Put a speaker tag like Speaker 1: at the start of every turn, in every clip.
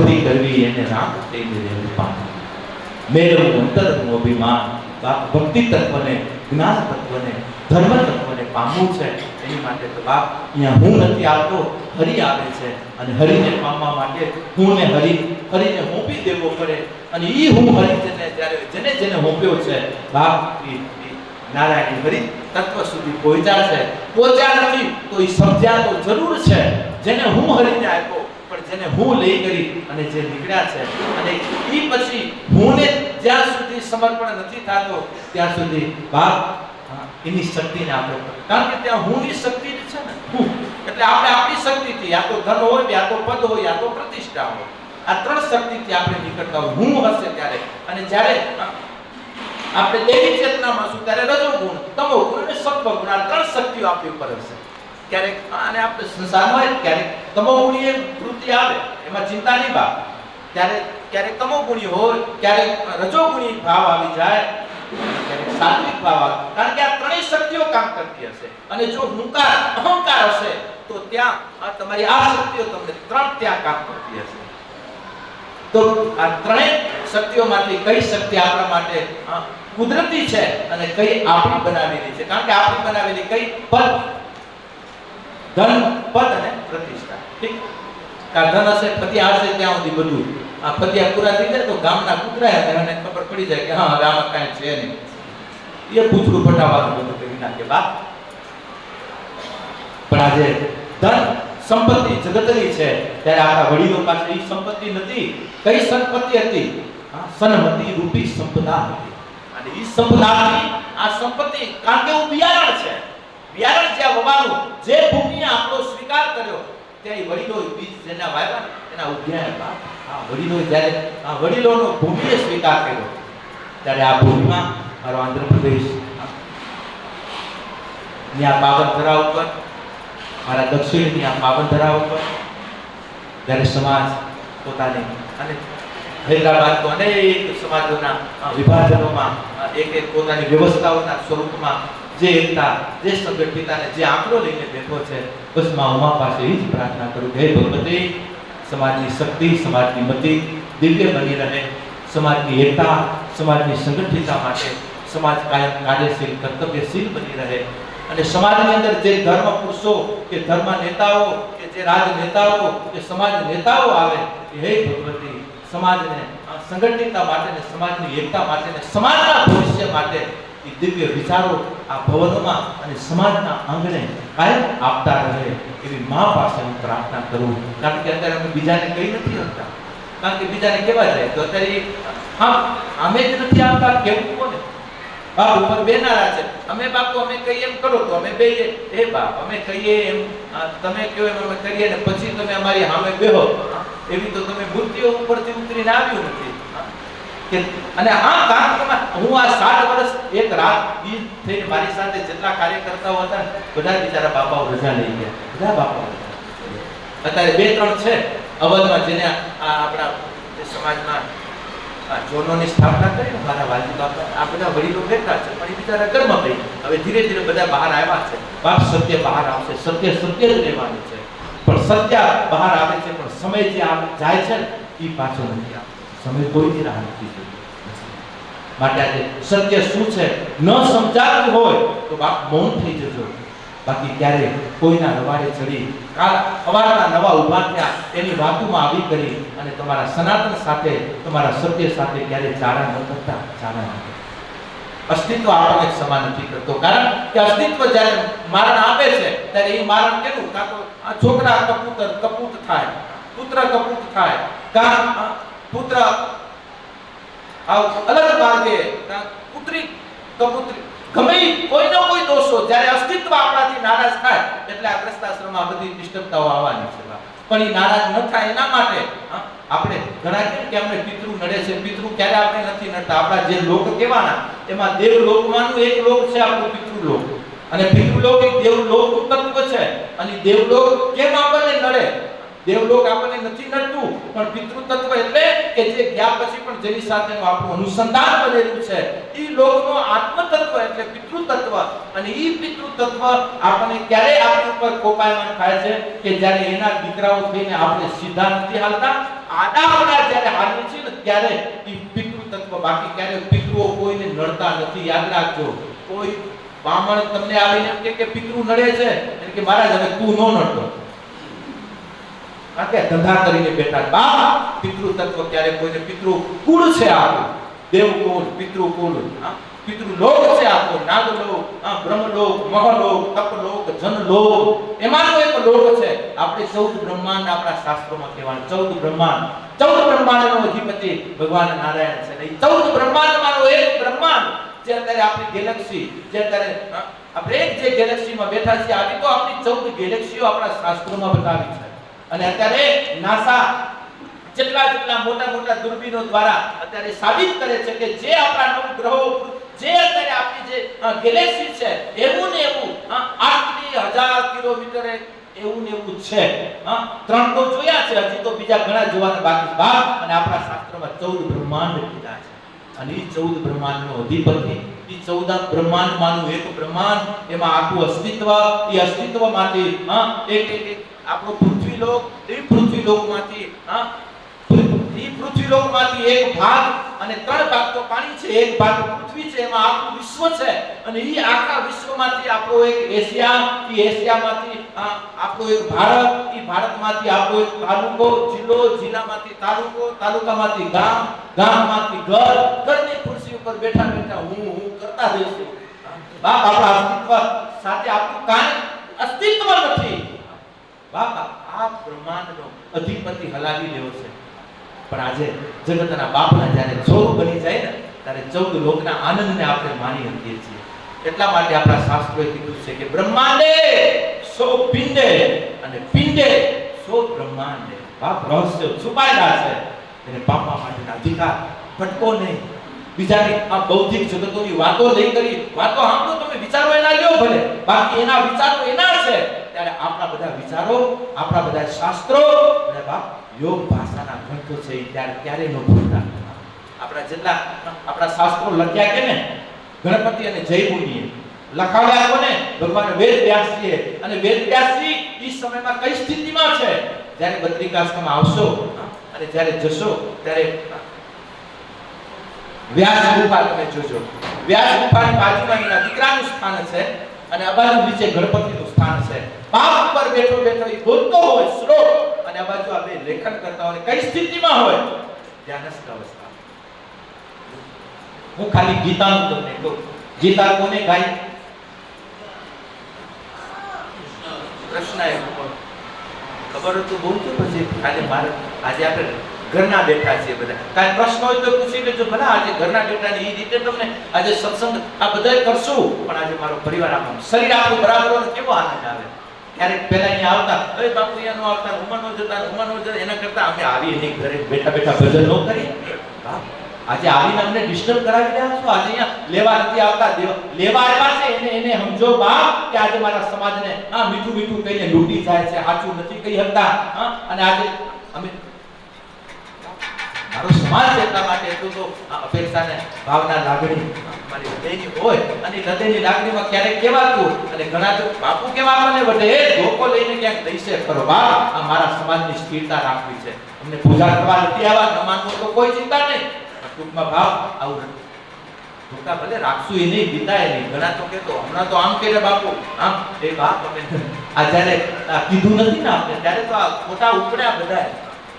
Speaker 1: ભક્તિ કરવી એને રામ થઈને રહેવું પામવું. મેળવવું અંતરનું અભિમાન. બાપ ભક્તિ તત્વને, જ્ઞાન તત્વને, ધર્મ તત્વને પામવું છે. એની માટે તો બાપ અહીંયા હું નથી આવતો, હરિ આવે છે. અને હરિને પામવા માટે હું ને હરિને હોંપી દેવો પડે. અને એ હું હરિ જેને જેને હોંપ્યો છે બાપ નારાયણ હરિ તત્વ સુધી પહોંચ્યા નથી તો એ સમજ્યા તો જરૂર છે. જેને હું હરિને આપ્યો પણ જેને હું લઈ કરી અને જે નીકળ્યા છે અને એ પછી હુંને જ્યાં સુધી સમર્પણ નથી થતો ત્યાં સુધી બાપ એની શક્તિને આપણે, કારણ કે ત્યાં હુંની શક્તિ છે ને, હું એટલે આપણે આપણી શક્તિથી યા તો ધન હોય, યા તો પદ હોય, યા તો પ્રતિષ્ઠા હોય, આ ત્રણ શક્તિથી આપણે નીકળતા હોય. હું હશે ત્યારે, અને જ્યારે આપણે દેવી ચેતનામાં છું ત્યારે રજોગુણ, તમોગુણ અને સત્વગુણ આ ત્રણ શક્તિઓ આપણી ઉપર હશે. ક્યારેક અને આપણે સંસારમાં ક્યારેક તમોગુણીય વૃત્તિ આવે, એમાં ચિંતા નહીં બાપ. ક્યારેક તમોગુણી હોય, ક્યારેક રજોગુણી ભાવ આવી જાય, ક્યારેક સાત્વિક ભાવ આવે. કારણ કે આ ત્રણેય શક્તિઓ કામ કરતી હશે. અને જો હુંકાર અહંકાર હશે તો ત્યાં તમારી આ શક્તિઓ તમને ત્રણ ત્યાં કામ કરતી હશે. તો આ ત્રણેય શક્તિઓમાંથી કઈ શક્તિ આપણા માટે કુદરતી છે અને કઈ આપણી બનાવેલી છે? કારણ કે આપણી બનાવેલી કઈ પદ, ધન, પદ અને પ્રતિષ્ઠા. ઠીક, કા ધન હશે, પતિયા હશે ત્યાં સુધી બધું. આ પતિયા પૂરા થઈ જાય તો ગામના કૂતરા અને ખબર પડી જાય કે હા હવે આમાં કાંઈ છે નહીં. એ પૂછડું ફટાવાનું બધું કરી નાખે બાપ. પણ આજે ધન સંપત્તિ જગતની છે ત્યારે આપણા વડીલો પાસે એ સંપત્તિ નથી. કઈ સંપત્તિ હતી? સનમતિ રૂપી સંપદા હતી. અને એ સંપદાથી આ સંપત્તિ, કારણ કે હું બિયારણ છે, બિયારણ જ્યાં વવાયું, જે ભૂમિએ આપણો સ્વીકાર કર્યો ત્યાં વડીલો બીજ જેના વાવ્યા એના ઉગ્યા બાપ. આ વડીલો જ્યારે આ વડીલોનો ભૂમિએ સ્વીકાર કર્યો ત્યારે આ ભૂમિમાં મારો આંધ્રપ્રદેશ ત્યાં પાવન ધરા ઉપર, મારા દક્ષિણની આ પાવન ધરા ઉપર જ્યારે સમાજ પોતાની અને હૈદરાબાદ તો અનેક સમાજોના વિભાજનોમાં એક પોતાની વ્યવસ્થાઓના સ્વરૂપમાં જે એકતા, જે સંગઠિત અને જે આંકડો લઈને બેઠો છે, બસ માં ઉમા પાસે એ જ પ્રાર્થના કરું કે હે ભગવતી, સમાજની શક્તિ, સમાજની મતિ દિવ્ય બની રહે, સમાજની એકતા, સમાજની સંગઠિતતા માટે સમાજ કાયમ કાર્યશીલ, કર્તવ્યશીલ બની રહે. અને સમાજની અંદર જે ધર્મ પુરુષો કે ધર્મ નેતાઓ કે જે રાજનેતાઓ કે સમાજ નેતાઓ આવે કે હે ભગવતી, સમાજને સંગઠિતતા માટે ને સમાજની એકતા માટે ને સમાજના ભવિષ્ય માટે એ દિવ્ય વિચારો આ ભવનોમાં અને સમાજના આંગણે કાયમ આપતા રહે એવી મા પાસે હું પ્રાર્થના કરું. કારણ કે અત્યારે અમે બીજાને કઈ નથી આપતા. કારણ કે બીજાને કેવા જાય તો અત્યારે હા અમે જ નથી આપતા, કેવું કોને? બાપ ઉપર બેનારા છે, અમે બાપુ અમે કહીએ એમ કરો તો અમે બેહીએ, એ બાપ અમે કહીએ એમ તમે કહો એમ અમે કરીએ ને પછી તમે અમારી સામે બેહો, એવી તો તમે મૂર્તિઓ ઉપરથી ઉતરીને આવ્યું નથી. કે અને આ કાર્યક્રમમાં હું આ 60 વર્ષ એક રાત દી થઈને મારી સાથે જેટલા કાર્યકર્તાઓ હતા બધા બિચારા બાપાઓ રજા લઈ ગયા. બધા બાપાઓ અત્યારે 2-3 છે અવધમાં જેને આ આપણા સમાજમાં જોનોની સ્થાપના કરી મારા વાલી બાપા, આ બધા વડીલો બેઠા છે પણ એ બિચારા ઘરમાં થઈ. હવે ધીરે ધીરે બધા બહાર આવ્યા છે. બાપ સત્ય બહાર આવશે, સત્ય સત્ય જ રહેવાનું છે. પણ સત્ય બહાર આવે છે પણ સમય જે જાય છે એ પાછો નથી આવતો. સમય કોઈની રાહ નથી જોતી. માટે આજે સત્ય શું છે ન સમજાતું હોય તો બાપ મૌન થઈ જજો. બાકી ક્યારે કોઈના રવાડે ચડી કાલ સવારના નવા ઉભા થયા એની વાતોમાં આવી કરી અને તમારા સનાતન સાથે, તમારા સત્ય સાથે ક્યારે ચારા ન કરતા. ચારા ન કરતા. અસ્તિત્વ આપણને સમાન નથી કરતો. કારણ કે અસ્તિત્વ જ્યારે મારણ આપે છે ત્યારે એ મારણ કેવું? કાં તો છોકરા કપૂત થાય, પુત્ર કપૂત થાય, કાં પુત્ર અલગ માર્ગે, પુત્રી કપુત્રી, ગમે કોઈનો કોઈ દોષો જ્યારે અસ્તિત્વ આપણાથી નારાજ થાય એટલે આ ગ્રસ્તાશ્રમમાં બધી ડિસ્ટર્બતાઓ આવવાની છે. પણ એ નારાજ ન થાય એના માટે આપણે ઘણા કે અમને પિતૃ નડે છે. પિતૃ ક્યારે આપણે નથી નડતા. આપણા જે લોક કહેવાના એમાં દેવલોકમાંનું એક લોક છે આપણું પિતૃલોક. અને પિતૃલોક એક દેવલોક તત્વ છે. અને દેવલોક કેમ આપણને નડે? દેવલોક આપણને નથી નડતું પણ પિતૃ તત્વ એટલે કે જે ગયા પછી પણ જેની સાથે આપણું અનુસંધાન બનેલું છે એ લોકનો આત્મ તત્વ એટલે પિતૃ તત્વ. અને એ પિતૃ તત્વ આપણને ક્યારે આપણી ઉપર કોપાયમાન થાય છે કે જ્યારે એના દીકરાઓ થઈને આપણે સીધા નથી હાલતા આડાવડા જ્યારે હાલે છે ને ત્યારે એ પિતૃ તત્વ, બાકી ક્યારે પિતૃઓ કોઈને નડતા નથી. યાદ રાખજો, કોઈ બ્રાહ્મણ તમને આવીને એમ કે પિતૃ નડે છે એટલે કે મહારાજ હવે તું નો નડતો, કારણ કે ધંધા કરીને બેઠા. બા પિતૃ તત્વ ક્યારે કોઈને પિતૃ કુળ છે આખું, દેવ કુળ, પિતૃ કુળ, પિતૃલોક છે આખો, નાગલોક, બ્રહ્મલોક, મહલોક, તપલોક, જનલોક, એમાંનો એક લોક છે. આપણે 14 બ્રહ્માંડ આપણા શાસ્ત્રોમાં કહેવાય, 14 બ્રહ્માંડ, 14 બ્રહ્માંડનો અધિપતિ ભગવાન નારાયણ છે. એ 14 બ્રહ્માંડમાંનો એક બ્રહ્માંડ જે અત્યારે આપણી ગેલેક્સી, જે અત્યારે આપણે એક જે ગેલેક્સીમાં બેઠા છીએ, આવી તો આપણી 14 ગેલેક્સીઓ આપણા શાસ્ત્રોમાં બતાવી છે. અને અત્યારે નાસા જેટલા મોટા મોટા દૂરબીનો દ્વારા અત્યારે સાબિત કરે છે કે જે આપણા નવગ્રહો, જે અત્યારે આપણી જે ગેલેક્સી છે, એવું ને એવું આટલી 1000 કિલોમીટરે એવું ને એવું છે. 3 તો જોયા છે, હજી તો બીજા ઘણા જોવાના બાકી છે. અને આપણા શાસ્ત્રમાં 14 બ્રહ્માંડ કીધા છે. અને એ 14 બ્રહ્માંડનો અધિપતિ, એ 14 બ્રહ્માંડમાંનું એક બ્રહ્માંડ, એમાં આખું અસ્તિત્વ, એ અસ્તિત્વમાંથી એક આપણો પૃથ્વીલોક, એ પૃથ્વીલોકમાંથી પૃથ્વીલોકમાંથી એક ભાગ અને 3 ભાગ તો પાણી છે, એક ભાગ પૃથ્વી છે, એમાં આખું વિશ્વ છે. અને એ આખા વિશ્વમાંથી આપણો એક એશિયા, એ એશિયામાંથી આપણો એક ભારત, એ ભારતમાંથી આપણો એક તાલુકો, જિલ્લો, જિલ્લામાંથી તાલુકો, તાલુકામાંથી ગામ, ગામમાંથી ઘર, ઘરની ખુરશી ઉપર બેઠા બેઠા હું કરતા રહીશું. બાપ આપણા અસ્તિત્વ સાથે આપણું કાંઈ અસ્તિત્વ નથી. બાપા આ બ્રહ્માંડનો અધિપતિ હલાવી લેવો છે. પણ આજે જગતના બાપના જ્યારે છોરું બની જાય ને ત્યારે 14 લોકના આનંદને આપણે માની શકીએ છીએ. એટલા માટે આપણા શાસ્ત્રોએ કીધું છે કે બ્રહ્માંડે સો પિંડે અને પિંડે સો બ્રહ્માંડે. બાપ રહસ્ય છુપાયેલા છે, એને પામવા માટેના અધિકાર ભટકો નહીં. બીજાની આ બૌદ્ધિક જગતોની વાતો લઈ કરી વાતો સાંભળો, તમે વિચારો એના લ્યો ભલે, બાકી એના વિચારો એના છે. ત્યારે આપણા બધા વિચારો, આપણા બધા શાસ્ત્રો અને બાપ યોગ ભાષાના ગ્રંથો છે, ત્યારે ક્યારેય ન ભૂલતા. આપણા જેટલા આપણા શાસ્ત્રો લખ્યા કે ને ગણપતિ અને જયમુનિએ લખાવ્યા કોને? ભગવાન વેદવ્યાસજીએ. અને વેદવ્યાસજી એ સમયમાં કઈ સ્થિતિમાં છે? જ્યારે બદ્રિકાશ્રમમાં આવશો અને જ્યારે જશો ત્યારે વ્યાસ ગુફા તમે જોજો. વ્યાસ ગુફાની બાજુમાં એના દીકરાનું સ્થાન છે અને આ બાજુ નીચે ગણપતિનું સ્થાન છે. બાપ ઉપર બેઠો બેઠો એ બોલતો હોય શ્લોક, અને આ બાજુ આ બે લેખન કરતા હોય. કઈ સ્થિતિમાં હોય? ધ્યાનસ્થ અવસ્થા. હું ખાલી ગીતાનું તમને કહું. ગીતા કોને ગાઈ? કૃષ્ણએ. ખબર હતું બોલતું પછી આજે મારે આજે આપણે ઘરના બેઠા છીએ બધા, કાંઈ પ્રશ્ન હોય તો પૂછી લેજો. ભલે આજે ઘરના બેઠા ને એ રીતે તમને આજે સત્સંગ આ બધાય કરશું, પણ આજે મારો પરિવાર આપણું શરીર આપણું બરાબર હોય કેવો આનંદ આવે. ક્યારેક પહેલા અહીંયા આવતા, અરે બાપુ અહીંયા નો આવતા, ઉમરનો જતા, એના કરતા અમે આવી નહીં ઘરે બેઠા બેઠા ભજન ન કરીએ. આજે આવીને અમને ડિસ્ટર્બ કરાવી રહ્યા છો. આજે અહીંયા લેવા નથી આવતા, લેવા આવ્યા છે એને સમજો બાપ કે આજે મારા સમાજને મીઠું મીઠું કહીને લૂંટી જાય છે, સાચું નથી કહી શકતા. અને આજે અમે મારો સમાજ એટલા માટે એટલું તો અપેક્ષાને ભાવના લાગણી મારી હૃદયની હોય, અને હૃદયની લાગણીમાં ક્યારેક કહેવાતું, અને ઘણા તો બાપુ કેવા આપણને વડે ધોકો લઈને ક્યાંક દઈશે ખરો. બાપ આ મારા સમાજની સ્થિરતા રાખવી છે, અમને પૂજા કરવા નથી આવ્યા, ન માનવું તો કોઈ ચિંતા નહીં. ટૂંકમાં ભાવ આવું ધોકા ભલે રાખશું, એ નહીં દીધા એ નહીં. ઘણા તો કહેતો હમણાં તો આમ કહે બાપુ આમ એ બાપ અમે આ જ્યારે કીધું નથી ને આપણે ત્યારે તો આ ખોટા ઉપડ્યા બધા.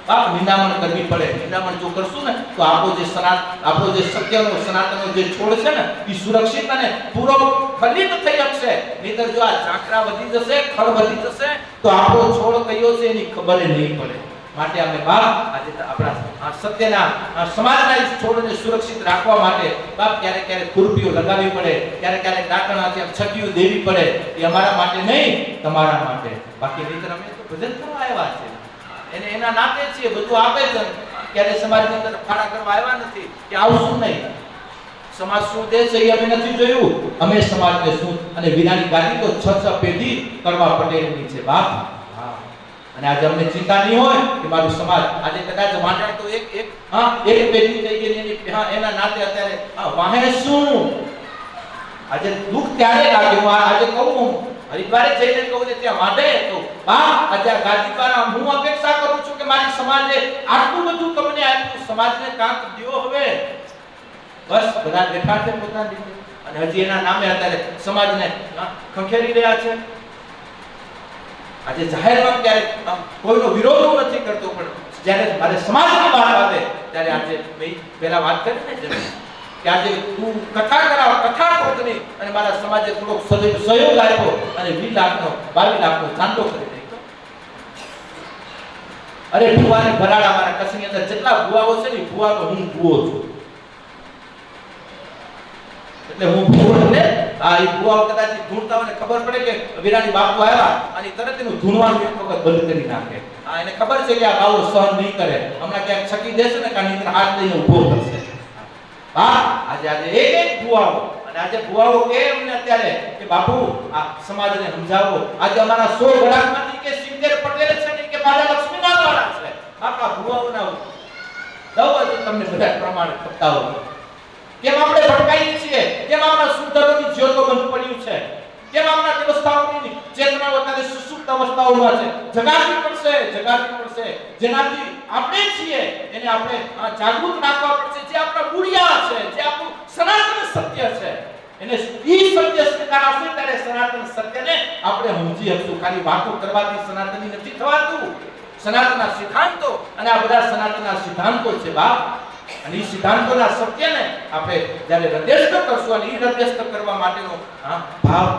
Speaker 1: બાપ નિંદામણ કરવી પડે. નિંદામણ જો કરશું ને તો આપણો જે સત્યનો સનાતનનો જે છોડ છે ને એ સુરક્ષિત અને પૂરો ફલિત થઈ શકશે. નહીતર જો આ ઝાકરા વધી જશે, ખડ વધી જશે તો આપણો છોડ કયો છે એની ખબર નહીં પડે. માટે અમે બાપ આજે આપણા સત્યના સમાજના છોડને સુરક્ષિત રાખવા માટે બાપ ક્યારેક ક્યારેક ખુરપીઓ લગાવવી પડે, ક્યારેક ક્યારેક ડાકણાથી છકીઓ દેવી પડે. એ અમારા માટે નહીં, તમારા માટે. બાકી નહીતર અમે તો ભજન કરવા આવ્યા છે, એને એના નાતે છીએ, બધું આપે છે. ક્યારે સમાજની અંદર ફાળા કરવા આવ્યા નથી કે આવશું નહીં. સમાજ શું દે છે એ અમે નથી જોયું, અમે સમાજને શું. અને વિનાની ગાદી તો 6 પેઢી કરવા પટેલની છે બાપ. અને આજે અમને ચિંતા નહીં હોય કે મારું સમાજ આજે કદાચ વાંઢા તો એક પેઢી થઈ ગઈ એની એના નાતે અત્યારે વાહે શું. આજે દુઃખ ત્યારે લાગ્યું. આજે કહું હરિદ્વારે જઈને કહું ને ત્યાં વાંઢે તો બા આજે ગાદી દ્વારા હું અપેક્ષા કરું છું કે મારી સમાજે આટલું બધું તમને આપ્યું, સમાજને કાંક દ્યો હવે. બસ બધા બેઠા છે પોતાની રીતે, અને હજી એના નામે અત્યારે સમાજને ખંખેરી રહ્યા છે. આજે જાહેરમાં ક્યારેક કોઈનો વિરોધ હું નથી કરતો, પણ જ્યારે મારે સમાજની વાત આવે ત્યારે આજે મેં પહેલા વાત કરી ને જરૂર કે આજે તું કથા કરાવ, કથા કોતની, અને મારા સમાજે થોડોક સહયોગ આપ્યો અને 20 લાખનો 22 લાખનો ચાંદો કરી નાખ્યો. અરે ભુવાને ભરાડા, મારા કચ્છની અંદર જેટલા ભુવાઓ છે ને ભુવાનો હું ભુવો છું. એટલે હું ભુવો એટલે આ એ ભુવાઓ કદાચ ધૂણતાઓને ખબર પડે કે વિરાણી બાપુ આવ્યા અને તરત એનું ધૂણવાનું એક વખત બંધ કરી નાખે. એને ખબર છે કે આ બાવો સહન નહીં કરે, હમણાં ક્યાંક છકી દેશે ને કાની અંદર હાથ લઈને ઊભો થશે. આજે એક ભુવાઓ, અને આજે ભુવાઓ કે અમને અત્યારે કે બાપુ આ સમાજને સમજાવો. આજે અમારા 100 ગળામાંથી કે 70 પટેલ છે ને કે મારા લક્ષ્મીનાથ વાળા છે. આખા ભુવાઓના દવ તમને બધા પ્રમાણ કરતા હોય. કેમ આપણે ભટકાઈએ છીએ? કેમ આપણા સુધરોની જ્યોતો બંધ પડ્યું છે? કેમ આપણા દેવસ્થાનોની ચેતનાઓ અત્યારે સુસુપ્ત અવસ્થાઓમાં છે? જગાડવી પડશે. જેનાથી આપણે છીએ એને આપણે જાગૃત રાખવા પડશે. જે આપણા મૂળિયા છે, જે આપણું સનાતન સત્ય છે, એને ઈ સત્ય સ્વીકાર આપશે ત્યારે સનાતન સત્યને આપણે સમજી શકશું. ખાલી વાતો કરવાથી સનાતની નથી થવાતું. સનાતનના સિદ્ધાંતો, અને આ બધા સનાતનના સિદ્ધાંતો છે બાપ. અને એ સિદ્ધાંતોના સત્યને આપણે જ્યારે હૃદયસ્થ કરશું, અને એ હૃદયસ્થ કરવા માટેનો ભાવ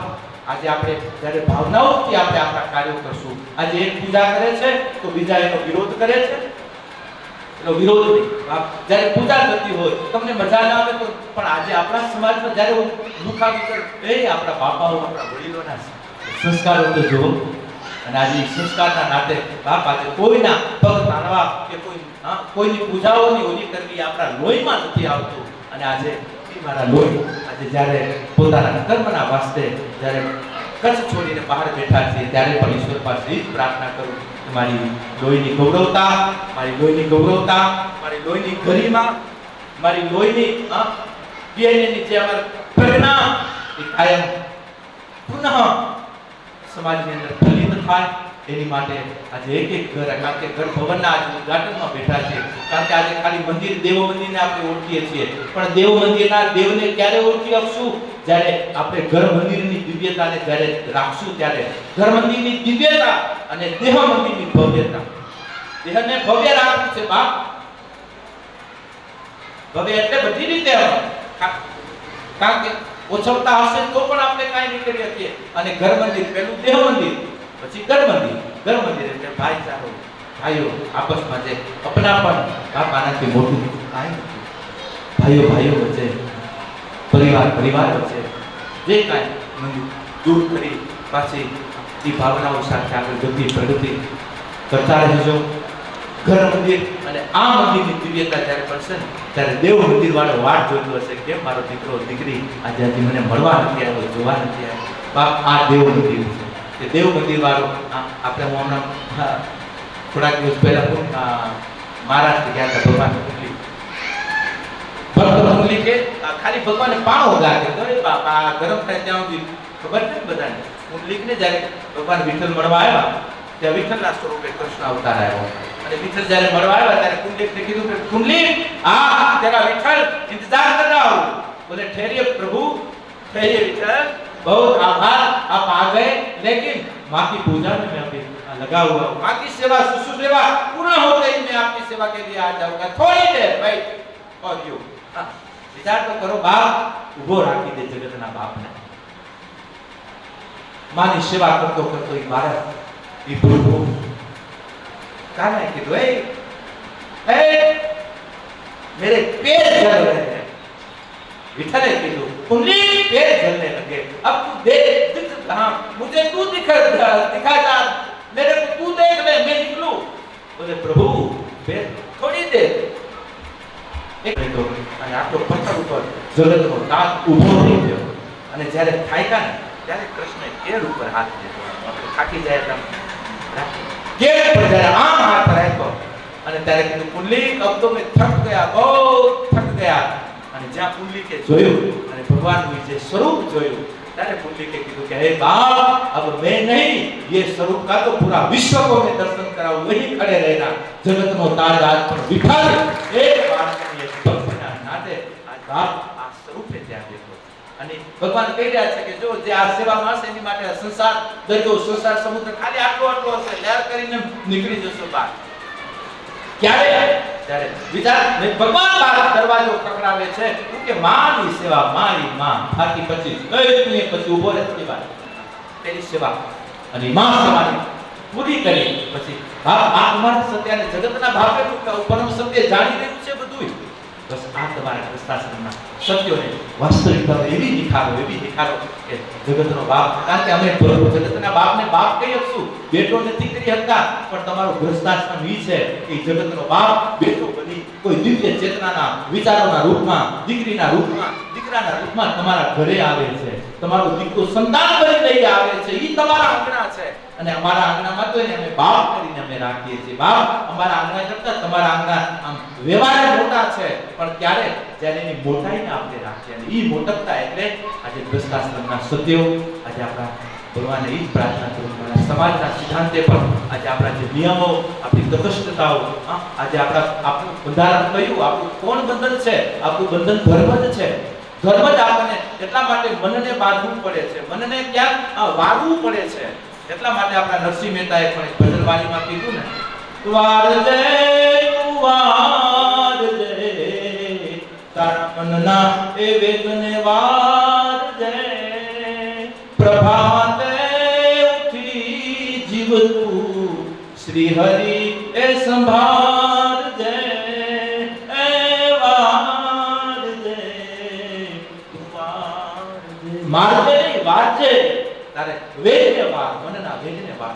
Speaker 1: આજે આપણે જ્યારે ભાવનાઓથી આપણે આપણા કાર્યો કરશું. આજે એક પૂજા કરે છે તો બીજા એનો વિરોધ કરે છે. એનો વિરોધ નહીં. જ્યારે પૂજા થતી હોય તમને મજા ના આવે તો, પણ આજે આપણા સમાજમાં જ્યારે મુખાવી કર આપણા બાપાઓ, આપણા વડીલોના સંસ્કારો તો જુઓ. અને આજે સંસ્કારના નાતે બાપ આજે કોઈના પગ તાણવા કે કોઈની પૂજાઓની ઓલી કરવી આપણા લોહીમાં નથી આવતું. અને આજે મારા લોહી આજે જ્યારે પોતાના કર્મના વાસ્તે જ્યારે કચ્છ છોડીને બહાર બેઠા છે ત્યારે પણ ઈશ્વર પાસે જ પ્રાર્થના કરું કે મારી લોહીની ગૌરવતા, મારી લોહીની ગરિમા, મારી લોહીની ડીએનએની જે અમારી પ્રજ્ઞા એ કાયમ પુનઃ સમાજની અંદર ફલિત થાય. એની માટે આજે એક ઘર, કારણ કે ઘર ભવનના આજે ઉદ્ઘાટનમાં બેઠા છે. કારણ કે આજે ખાલી મંદિર, દેવ મંદિરને આપણે ઓળખીએ છીએ, પણ દેવ મંદિરના દેવને ક્યારે ઓળખી શકશું? જ્યારે આપણે ઘર મંદિરની દિવ્યતાને જ્યારે રાખશું, ત્યારે ઘર મંદિરની દિવ્યતા અને દેહ મંદિરની ભવ્યતા. દેહને ભવ્ય રાખવું છે બાપ. ભવ્ય એટલે બધી રીતે, કારણ કે ઓછવતા હશે તો પણ આપણે કાંઈ નહીં કરી શકીએ. અને ઘર મંદિર પહેલું દેહ મંદિર, પછી ઘર મંદિર એટલે ભાઈચારો, ભાઈઓ આપસમાં જે અપનાપણ. બાપ આનાથી મોટું કાંઈ નથી. ભાઈઓ વચ્ચે, પરિવાર વચ્ચે જે કાંઈ મંદિર દૂર કરી પાછી એ ભાવનાઓ સાથે આગળ જતી પ્રગતિ કરતા રહેજો. ઘર મંદિર અને આ મંદિરની દિવ્યતા જ્યારે પડશે ને ત્યારે દેવ મંદિર વાળો વાટ જોતો હશે કે મારો દીકરો દીકરી આજે મને મળવા નથી આવ્યો, જોવા નથી આવ્યો. બાપ આ દેવ મંદિર છે. તે દેવ મંદિર વાળો આપણે હું હમણાં થોડાક દિવસ પહેલા મહારાષ્ટ્ર ગયા હતા. ભગવાન મંગલી કે ખાલી ભગવાને પાણો ગાય બાપા ગરમ થાય ત્યાં સુધી ખબર છે બધાને. કુંડલીકને જ્યારે ભગવાન વિઠ્ઠલ મળવા આવ્યા ત્યાં વિઠ્ઠલના સ્વરૂપે કૃષ્ણ અવતાર આવ્યો. અને વિઠ્ઠલ જ્યારે મળવા આવ્યા ત્યારે કુંડલીકને કીધું કે કુંડલીક तेरा विठल इंतजार कर रहा हूँ. बोले ठहरिए प्रभु, ठहरिए विठल, बहुत आभार आप आ गए, लेकिन माँ की पूजा में मैं अभी लगा हुआ हूँ. माँ की सेवा शुश्रूषा पूर्ण होते ही मैं आपकी सेवा के लिए आ जाऊंगा. थोड़ी देर भाई और यू विचार तो करो बाप. उभो राखी दे जगतना बाप ने. माँ की सेवा करतो करतो ही मारा ये प्रभु काना कि दो ए मेरे पैर जल रहे हैं. विठल ने कीधु कुंडली पैर जलने लगे. अब तू देख कहां मुझे तू दिखा जा, मेरे को तू देख ले, मैं निकलूं. बोले प्रभु पैर थोड़ी देर एक तो અને આટલો પથ્થર ઉપર જગતનો તાત ઊભો થઈ ગયો. અને જ્યારે થાક્યા ને ત્યારે કૃષ્ણએ કેળ ઉપર હાથ દીધો. આપણે થાકી જાય એટલે કેળ પર જ્યારે આમ હાથ રાખ્યો અને ત્યારે કીધું કુંડલી अब तो मैं थक गया, बहुत थक गया. અને જ્યાં કુંડલી કે જોયું અને ભગવાનનું જે સ્વરૂપ જોયું ત્યારે पुण्य के कीधु कि हे बाप, अब मैं नहीं, ये स्वरूप का तो पूरा विश्व को मैं दर्शन कराऊं, वही खड़े रहना। जगत नो ताज आज पर विठाल एक बार के भक्तिना नाते आज बाप आ स्वरूपे ત્યાં દેખો। અને ભગવાન કહી રહ્યા છે કે જો જે આ સેવામાં હશે એની માટે સંસાર દરિયો સંસાર સમુદ્ર ખાલી આટલો આટલો હશે, લહેર કરીને નીકળી જશો બહાર। ક્યારે ત્યારે વિચાર ભગવાન બહાર દરવાજો ખખડાવે છે કે માની સેવા મારી માં ફાટી પછી કઈ પછી ઉભો રહે થોડી વાર તેની સેવા અને માં સેવાની પૂરી કરી પછી બાપ આ તમારા સત્યને જગતના ભાવે પરમ સત્ય જાણી રહ્યું છે બધું। બસ આ તમારા ગ્રસ્તાશ્રમના સત્યોને વાસ્તવિકતા એવી નિખારો કે જગતનો બાપ, કારણ કે અમે જગતના બાપને બાપ કહી શકશું, બેટો નથી કરી શકતા, પણ તમારો ગ્રસ્તાશ્રમ ઈ છે કે જગતનો બાપ બેટો બની કોઈ દિવ્ય ચેતનાના વિચારોના રૂપમાં, દીકરીના રૂપમાં, દીકરાના રૂપમાં તમારા ઘરે આવે છે। તમારો દીકરો સંતાન બની લઈ આવે છે, ઈ તમારા આંગણા છે। અને અમારા આંગણામાં તો એને અમે બાપ કરીને અમે રાખીએ છીએ। બાપ અમારા આંગણા કરતા તમારા આંગણા આમ વ્યવહારે મોટા છે, પણ ત્યારે જ્યારે એની મોટાઈને આપણે રાખીએ અને ઈ મોટપતા એટલે આજે ગ્રસ્તાશ્રમના સત્યો આજે આપણા ભગવાનને ઈ જ પ્રાર્થના કરું છું। સમાજના સિદ્ધાંતે પણ આજે આપણા જે નિયમો, આપણી તટસ્થતાઓ, આજે આપણું બંધારણ કયું, આપણું કોણ બંધન છે, આપણું બંધન ધર્મ જ છે। ધર્મ જ આપણને એટલા માટે મનને બાંધવું પડે છે, મનને ક્યાંક વાળવું પડે છે। એટલા માટે આપણા નરસિંહ મહેતાએ પણ એક ભજન વાણીમાં કીધું ને, વાર જય તારા મનના એ વેગને વાર જય, પ્રભાતે ઉઠી જીવ તું શ્રી હરિ એ સંભાળ જય, એ વાર જય તું વાર જય, મારજે નહીં વારજે, તારે વેગને વાર, મનના વેગને વાર।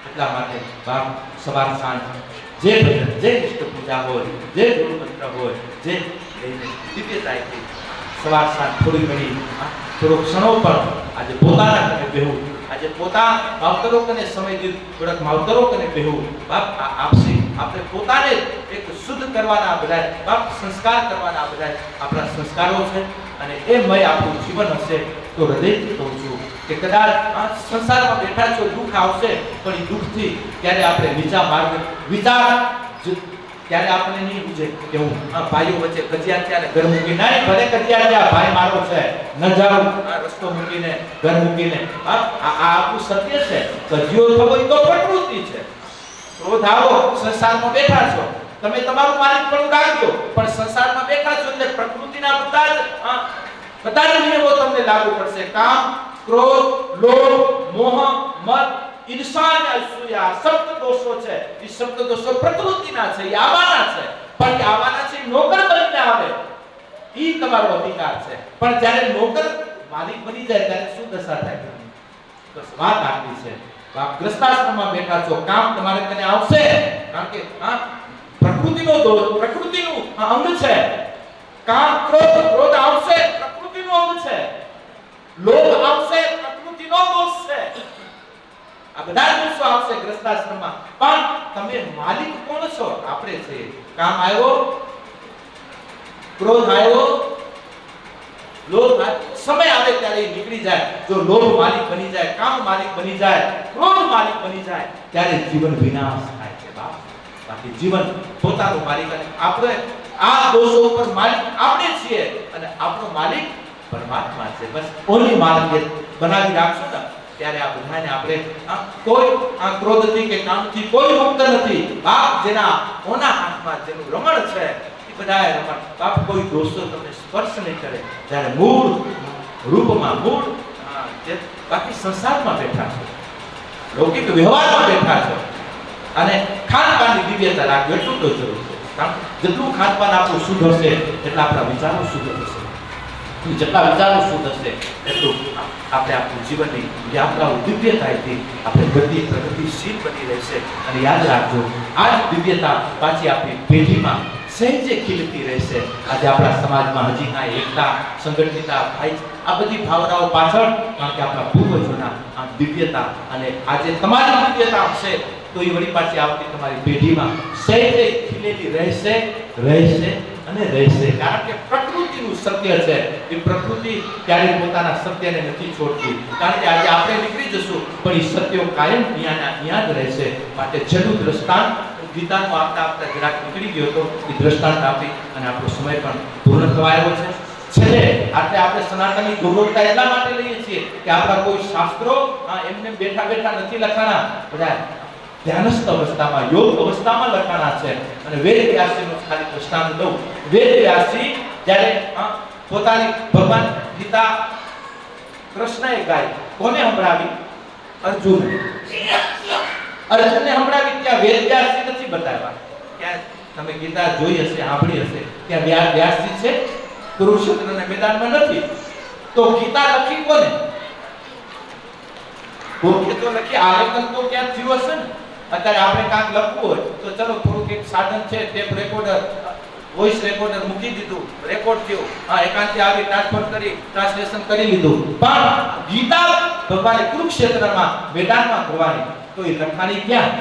Speaker 1: એટલા માટે બાપ સવાર સાંજ જે ભજન, જે ઇષ્ટ પૂજા હોય, જે ગુરુ મંત્ર હોય, જે દિવ્યતાથી સવાર સાંજ થોડી ઘણી થોડો ક્ષણો પણ આજે પોતાના કને બેહવું, આજે પોતા માવતરો કને સમય દીધ થોડાક માવતરો કને બેહવું। બાપ આપસી આપણે પોતાને એક શુદ્ધ કરવાના બધા બાપ સંસ્કાર કરવાના બધા આપણા સંસ્કારો છે। અને એ મય આપણું જીવન હશે તો હૃદયથી કહું છું કે કદાચ આ સંસારમાં બેઠા છો, દુઃખ આવશે, પણ એ દુઃખથી ક્યારે આપણે નીચા માર્ગ વિચાર ત્યારે આપણે નહીં પૂછે કે હું ભાઈઓ વચ્ચે કજિયા થયા ઘર મૂકી નહીં, ભલે કજિયા થયા ભાઈ મારો છે, ન જાઉં આ રસ્તો મૂકીને ઘર મૂકીને। આ આપણું સત્ય છે। કજિયો થવો એ તો પ્રકૃતિ છે। ક્રોધ આવો, સંસારમાં બેઠા છો, તમે તમારું માલિક પણ રાખજો, પણ સંસારમાં બેઠા છો એટલે પ્રકૃતિના બધા જ નિયમો તમને લાગુ પડશે। કામ, ક્રોધ, લોભ, મોહ, મદ, ઈર્ષા, અસૂયા સપ્ત દોષો છે। એ સપ્ત દોષો પ્રકૃતિના છે, એ આવવાના છે, પણ એ આવવાના છે નોકર બનીને આવે, ઈ તમારો અધિકાર છે। પણ જ્યારે નોકર માલિક બની જાય ત્યારે શું દશા થાય? બસ વાત આટલી છે। આપ ગ્રસ્તાશ્રમમાં બેઠા છો, કામ તમારે કને આવશે, કારણ કે પ્રકૃતિનો દોષ, પ્રકૃતિનું અંગ છે। કામ, ક્રોધ આવશે, પ્રકૃતિનું અંગ છે। લોભ આવશે, પ્રકૃતિનો દોષ છે। આ બધા દોષો આવશે ગ્રસ્તાશ્રમમાં, પણ તમે માલિક કોણ છો? આપણે છે। કામ આવ્યો, ક્રોધ આવ્યો, લોભ સમય આવે ત્યારે નીકળી જાય। જો લોભ માલિક બની જાય, કામ માલિક બની જાય, ક્રોધ માલિક બની જાય ત્યારે જીવન વિનાશ થાય છે બાપ। બાકી જીવન પોતાનો માલિક, અને આપણે આ દોષો ઉપર માલિક આપણે છીએ અને આપણો માલિક પરમાત્મા છે। બસ ઓની માલિક બનાવી રાખશું ને ત્યારે આ બધાને આપણે કોઈ ક્રોધથી કે કામથી કોઈ મુક્ત નથી બાપ। જેના ઓના હાથમાં જેનું રમણ છે એ બધાએ રમણ બાપ, કોઈ દોષો તમને સ્પર્શ નહીં કરે જ્યારે મૂળ રૂપમાં, મૂળ બાકી સંસારમાં બેઠા છો, લૌકિક વ્યવહારમાં બેઠા છો, અને ખાનપાનની દિવ્યતા રાખવી એટલું તો જરૂર છે। કારણ જેટલું ખાનપાન આપણું શુદ્ધ હશે એટલા આપણા વિચારો શુદ્ધ થશે, જેટલા વિચારો શુદ્ધ હશે એટલું આપણે આપણું જીવનની યાત્રાઓ દિવ્યતાથી આપણે પ્રગતિશીલ બની રહેશે। અને યાદ રાખજો, આ જ દિવ્યતા પાછી આપણી પેઢીમાં સહેજે ખીલતી રહેશે। આજે આપણા સમાજમાં હજી કાંઈ એકતા, સંગઠિતતા, ભાઈ આ બધી ભાવનાઓ પાછળ, કારણ કે આપણા પૂર્વજોના આ દિવ્યતા અને આજે તમારી દિવ્યતા હશે તો એ વળી પાછી આવતી તમારી પેઢીમાં સહેજે ખીલેલી રહેશે અને રહેશે। કારણ કે પ્રકૃતિનો જેવું સત્ય છે એ પ્રકૃતિ ક્યારેય પોતાના સત્યને નથી છોડતી, કારણ કે આજે આપણે નીકળી જશું પણ એ સત્યો કાયમ ત્યાં જ રહેશે. માટે છેલ્લું દ્રષ્ટાંત ગીતાનું આપતા જરાક નીકળી ગયો હતો, એ દ્રષ્ટાંત આપી અને આપણો સમય પણ પૂર્ણ થવા આવ્યો છે. છેલ્લે આપણે સનાતનની ગૌરવતા એટલા માટે લઈએ છીએ કે આપણા કોઈ શાસ્ત્રો એમને બેઠા બેઠા નથી લખાણા, બધા ધ્યાનસ્થ અવસ્થામાં, યોગ અવસ્થામાં લખાણા છે. અને વેદ વ્યાસજીનો ખાલી દ્રષ્ટાંત દઉં. વેદ વ્યાસજી જ્યારે પોતાની ભગવાન ગીતા કૃષ્ણએ ગાઈ, કોને સંભળાવી? અર્જુનને સંભળાવી. ત્યાં વેદ વ્યાસજી નથી બતાવ્યા. ક્યાં તમે ગીતા જોઈ હશે, સાંભળી હશે, ત્યાં વ્યાસજી છે કુરુક્ષેત્રના મેદાનમાં નથી. તો ગીતા લખી કોને? કોકે તો લખી, આલેખન તો ક્યાં થયું હશે ને. અત્યારે આપણે કાંક લખવું હોય તો ચલો થોડુંક એક સાધન છે, ટેપ રેકોર્ડર, વોઇસ રેકોર્ડર મૂકી દીધું, રેકોર્ડ થયો, એકાંતે આવી ટ્રાન્સફર કરી, ટ્રાન્સલેશન કરી લીધું. પણ ગીતા ભગવાને કુરુક્ષેત્રમાં મેદાનમાં કરવાની, તો એ લખાણી ક્યાં?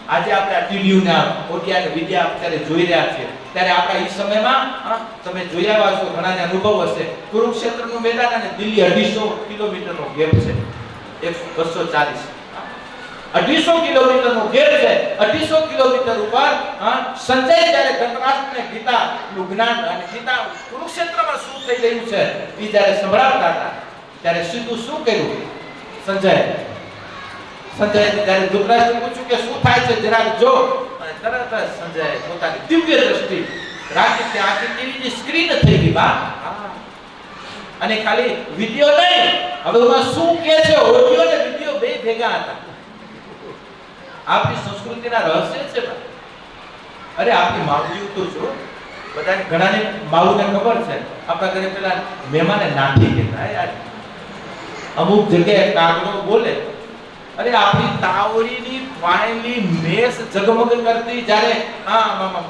Speaker 1: આજે આપણે આ ટીવી ના ઓડિયા ને વિડિયા અત્યારે જોઈ રહ્યા છે, ત્યારે આપણા એ સમયમાં તમે જોઈ આવ્યા છો, ઘણાને અનુભવ હશે, કુરુક્ષેત્રનું મેદાન અને દિલ્હી 250 કિલોમીટરનો ગેપ છે. 240 250 કિલોમીટરનો ગેપ છે. 250 કિલોમીટર ઉપર સંજય જ્યારે ધૃતરાષ્ટ્રને ગીતાનું જ્ઞાન અને ગીતા કુરુક્ષેત્રમાં શું થઈ રહ્યું છે એ જ્યારે સંભળાવતા હતા, ત્યારે સીધું શું કર્યું? સંજયે જ્યારે ધૃતરાષ્ટ્રને પૂછ્યું કે શું થાય છે જરાક જો, અને તરત જ સંજયે પોતાની દિવ્ય દ્રષ્ટિ રાખી, ત્યાં આખી ટીવીની સ્ક્રીન થઈ ગઈ બા. અને ખાલી વિડિયો નહીં, હવે એમાં શું કહે છે, ઓડિયો અને વિડિયો બે ભેગા હતા. આપણી સંસ્કૃતિના રહસ્ય છે ભાઈ. અરે આપણી માવજીઓ તો જો, બધાને ઘણાને માવુને ખબર છે, આપણા ઘરે પેલા મહેમાને નાઠી કહેતા યાર, અમુક જગ્યાએ કાગડો બોલે, અરે આપણી તાવડીની વાયલી મેસ જગમગ કરતી, જ્યારે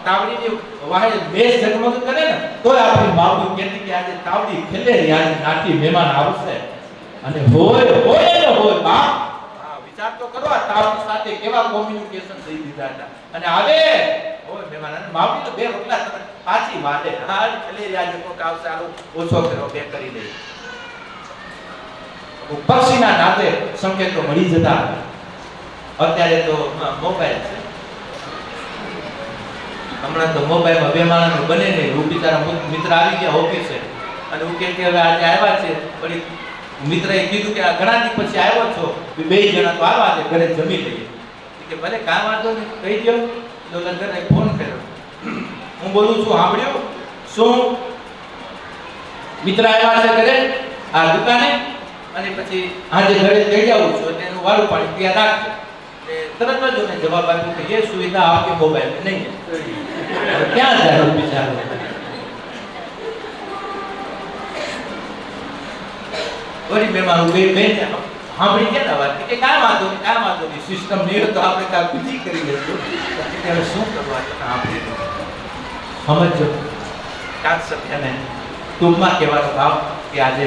Speaker 1: તાવડીની વાય મેસ જગમગ કરે ને તોય આપણી માવડી કહેતી કે આજે તાવડી ખેલે, આજે નાઠી મહેમાન આવશે. અને હોય બાપ, વિચાર તો કરો આ તાવડી સાથે કેવા કોમ્યુનિકેશન થઈ દીધા હતા. અને આવે હોય મહેમાન, અને માવડી તો બે રોટલા તમે પાછી વાડે, હા ખેલે આજે કોક આવશે, આલો ઓછો કરો, બે કરી દે. પક્ષીના નાતે સંકેતો મળી જતા. અત્યારે તો મોબાઈલ છે, હમણાં તો મોબાઈલમાં બે માણસનું બને નહીં. હું બિચારા મિત્ર આવી ગયા ઓફિસે, અને હું કે હવે આજે આવ્યા છે, પણ મિત્રએ કીધું કે આ ઘણા દિવસ પછી આવ્યો છો, બે જણા તો આવ્યા છે, ઘરે જમી લઈએ. કે ભલે કાંઈ વાંધો નહીં, કહી દો. તો લગને ફોન કર્યો, હું બોલું છું, સાંભળ્યું? શું મિત્ર આવ્યા છે ઘરે આ દુકાને, અને પછી આજે ઘરે જઈ આવું છું, એટલે એનું વાળું પાણી ત્યાં રાખજો. તરત જ મને જવાબ આપ્યો કે એ સુવિધા આપકે મોબાઈલ में नहीं है. ક્યાં જાય બિચારો? વળી મેં મારું બેન સાંભળી ગયા વાત કે કાંઈ વાંધો નહીં, સિસ્ટમ નહીં હોય તો આપણે કાંઈ બીજી કરી લઈશું. ત્યારે શું કરવા આપણે સમજો કાંક સત્યને ટૂંકમાં કહેવાનો ભાવ કે આજે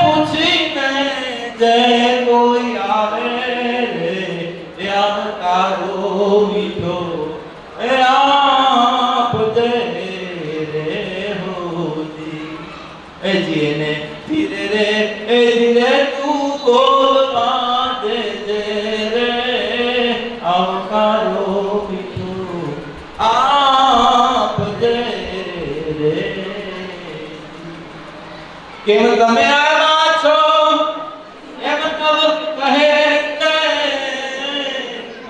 Speaker 1: પૂછીને જે કોઈ આવે રે આવકારો મીઠો આપ દે રે હોજી એ જીને ધીરે રે એ ધીરે તું બોલવા દે રે આવકારો મીઠો આપ દે રે. કેમ તમે આવ્યા છો એમ કહે કે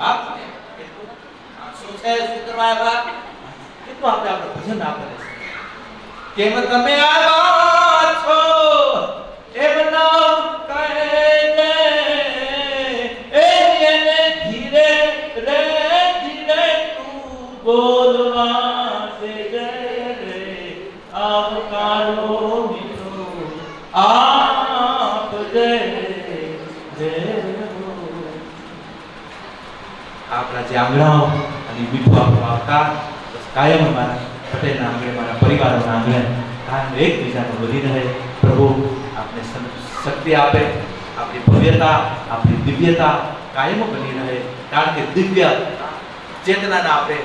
Speaker 1: આપને શું છે સુતરવા આવ્યા કેટલું આપણે ભજન આપે છે. કેમ તમે આવ્યા છો એમ ન કહે ને એને ધીરે રે ધીરે તું બોલવા દે રે આવકારો आप दे આપણા જે આંગણાઓ અને મીઠો આપણો આવકાર કાયમ અમારા પટેલના આંગણે, મારા પરિવારોના આંગણે કાયમ એકબીજાને વધી રહે. પ્રભુ આપને શક્તિ આપે, આપણી ભવ્યતા, આપણી દિવ્યતા કાયમ બની રહે. કારણ કે દિવ્ય ચેતનાના આપણે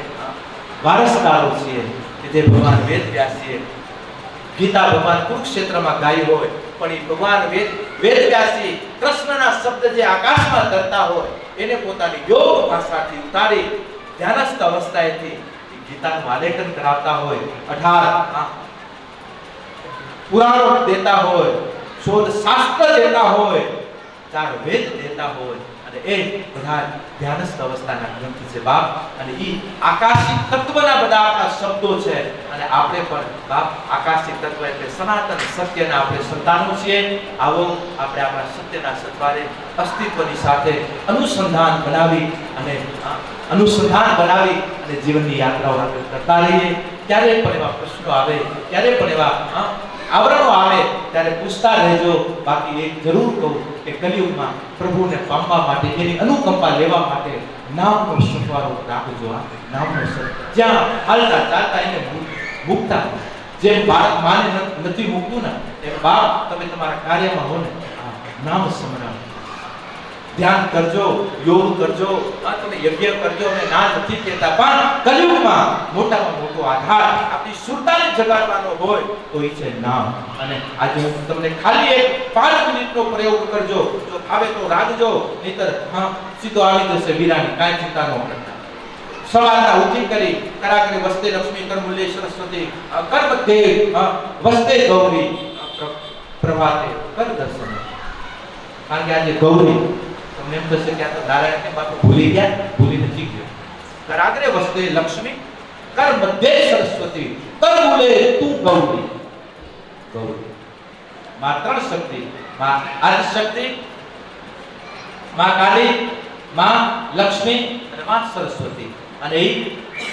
Speaker 1: વારસદારો છીએ કે જે ભગવાન વેદ વ્યાસીએ ગીતા ભગવાન કુરુક્ષેત્રમાં ગાઈ હોય, પણ એ ભગવાન વેદ વ્યાસી કૃષ્ણના શબ્દ જે આકાશમાં તરતા હોય એને પોતાની યોગ ભાષાથી ઉતારી ધ્યાનસ્થ અવસ્થાએથી ગીતાનું આલેખન કરાવતા હોય, 18 પુરાણો દેતા હોય, શોધ શાસ્ત્ર દેતા હોય, 4 વેદ દેતા હોય, અને એ બધા ધ્યાનસ્થ અવસ્થાના ગ્રંથ છે બાપ. અને ઈ આકાશી તત્વના બધા આપણા શબ્દો છે, અને આપણે પણ બાપ આકાશી તત્વ એટલે સનાતન સત્યના આપણે સંતાનો છીએ. આવો આપણે આપણા સત્યના સત્વારે અસ્તિત્વની સાથે અનુસંધાન બનાવી અને જીવનની યાત્રાઓ આપણે કરતા રહીએ. ક્યારે પણ એવા પ્રશ્નો આવે, ક્યારે પણ એવા આવરણો આવે ત્યારે પૂછતા રહેજો. બાકી એક જરૂર કહું કે કલિયુગમાં પ્રભુને પામવા માટે, એની અનુકંપા લેવા માટે નામનો સથવારો રાખજો. નામનો જ્યાં હાલતા ચાલતા એને મૂકતા, જેમ બાળક માને નથી મૂકતું ને એમ બાપ તમે તમારા કાર્યમાં હો ને નામ સ્મરણ ધ્યાન કરજો, યોગ કરજો, તમે યજ્ઞ કરજો. અને ના નથી કહેતા, પણ કલિયુગમાં મોટામાં મોટો આધાર આપણી સુરતાને જગાડવાનો હોય તો એ છે નામ. અને આજે હું તમને ખાલી એક 5 મિનિટનો પ્રયોગ કરજો, જો આવે તો રાખજો, નહીતર સીધો આવી જશે વીરાની, કાંઈ ચિંતા ન કરતા. સવારના ઉઠી કરી કરાકરે વસ્તે લક્ષ્મી કરમૂલ્ય સરસ્વતી કર મધ્યે વસ્તે ગૌરી પ્રભાતે કર દર્શન. કારણ કે આજે ગૌરી તમને એમ થશે કે આ તો નારાયણને બાપુ ભૂલી નથી ગયો. કરાગ્રે વસ્તે લક્ષ્મી કર મધ્યે સરસ્વતી કર મૂલે તું ગૌરી. ગૌરી માં 3 શક્તિ, માં આદિ શક્તિ, માં કાલી, માં લક્ષ્મી અને માં સરસ્વતી. અને એ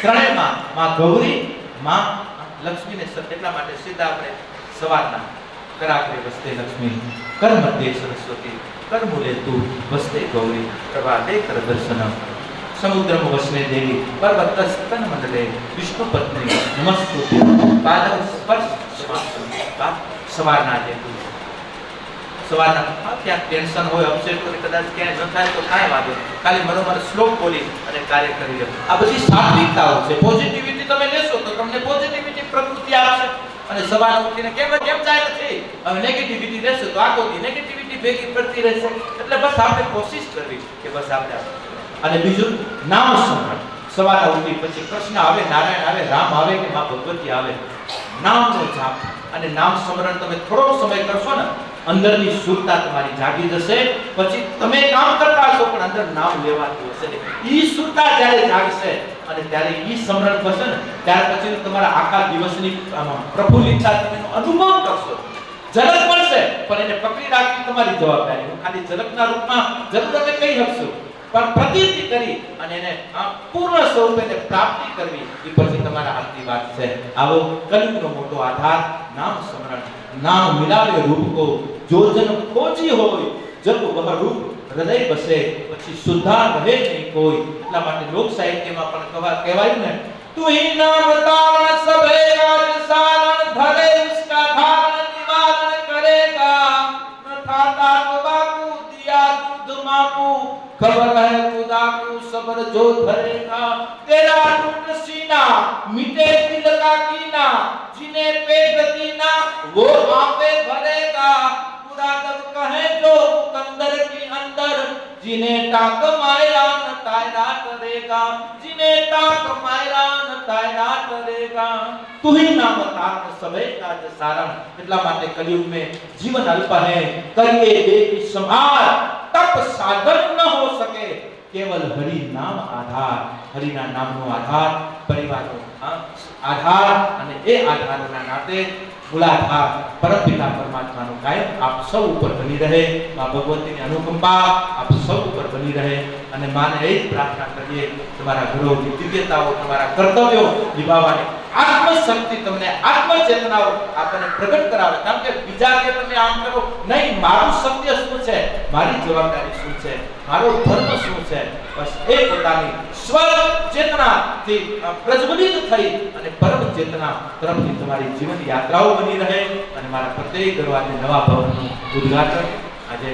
Speaker 1: ત્રણેયમાં માં ગૌરી, માં લક્ષ્મીને એટલા માટે સીધા આપણે સવારના કરાગ્રે વસ્તે લક્ષ્મી કર મધ્યે સરસ્વતી કર મૂલે તું વસ્તે ગૌરી પ્રભાતે કર દર્શનમ સમુદ્રમ વસને દેવી પર્વત સ્તન મંડલે વિષ્ણુ પત્ની નમસ્તુતે પાદવ સ્પર્શ સમાસન. સવારના જે સવારના ક્યાંક ટેન્શન હોય, અપસેટ હોય, કદાચ ક્યાંય ન થાય તો કાંઈ વાંધો નહીં, ખાલી મનોમન શ્લોક બોલી અને કાર્ય કરી લો. આ બધી સાત્વિકતાઓ છે. પોઝિટિવિટી તમે લેશો તો તમને પોઝિટિવિટી પ્રકૃતિ આપશે. અને સવારે ઉઠીને કેમ જાય નથી, હવે નેગેટિવિટી રહેશે તો આખો દી નેગેટિવિટી ભેગી પડતી રહેશે. એટલે બસ આપણે કોશિશ કરવી કે બસ આપણે. અને બીજું નામ સ્મરણ. સવારે ઉઠી પછી કૃષ્ણ આવે, નારાયણ આવે, રામ આવે કે મા ભગવતી આવે, નામનો જાપ અને નામ સ્મરણ તમે થોડો સમય કરશો ને, અંદરની સુરતા તમારી જાગી જશે. પછી તમે કામ કરતા હશો પણ અંદર નામ લેવાતું હશે. ઈ સુરતા જ્યારે જાગશે અને ત્યારે ઈ સ્મરણ થશે ને, ત્યાર પછી તમારા આખા દિવસની પ્રફુલ્લિતતા તમે અનુભવ કરશો. ઝલક મળશે પણ એને પકડી રાખવી તમારી જવાબદારી. હું ખાલી ઝલકના રૂપમાં જરૂર તમે કહી શકશો, પણ પ્રતીતિ કરી અને એને પૂર્ણ સ્વરૂપે પ્રાપ્તિ કરવી એ પછી તમારા હાથની વાત છે. આવો કલિયુગનો મોટો આધાર નામ સ્મરણ. નામ મિલાવે રૂપ કો જો જન ખોજી હોય, જબ વહ રૂપ હૃદય બસે પછી સુધાર રહે નહીં કોઈ. એટલા માટે લોક સાહિત્યમાં પણ કહેવાયું ને, તું હી નામ તારણ સભે રાજ સારણ ધરે ઉસકા ધારણ નિવારણ કરેગા ન થાતા તબાકુ દિયા દૂધ માપુ खबर है खुदा को सबर जो धरेगा तेरा टूट सीना मिटे दिल का कीना जिन्हें पेट दीना वो आपे भरेगा पूरा दब कहे जो कंदर की अंदर जिन्हें ताक मायरा न तायरा करेगा जिन्हें ताक मायरा न तायरा करेगा तू ही नाम तारण सबे काज सारण. એટલા માટે કલિયુગ में जीवन अल्प है करिए देवी संभार तप साधन न हो सके केवल हरि नाम आधार. हरिना नामનો આધાર પરિવારનો આધાર અને એ આધારના નાતે મૂલાધાર પરમપિતા પરમાત્માનો કાયમ આપ સૌ ઉપર બની રહે. માં ભગવતીની અનુકંપા આપ સૌ ઉપર બની રહે. અને માને એ જ પ્રાર્થના કરીએ તમારા ઘરોની દિવ્યતાઓ, તમારા કર્તવ્યો નિભાવવાની આત્મશક્તિ તમને આત્મચેતનાઓ આપણને પ્રગટ કરાવે. કારણ કે બીજા કે તમે આમ કરો નહીં, મારું સત્ય શું છે, મારી જવાબદારી શું છે, મારો ધર્મ શું છે, બસ એ પોતાની સ્વ ચેતનાથી પ્રજ્વલિત થઈ અને પરમ ચેતના તરફની તમારી જીવન યાત્રાઓ બની રહે. અને મારા પ્રત્યેક દરવાજે નવા ભવનનું ઉદ્ઘાટન આજે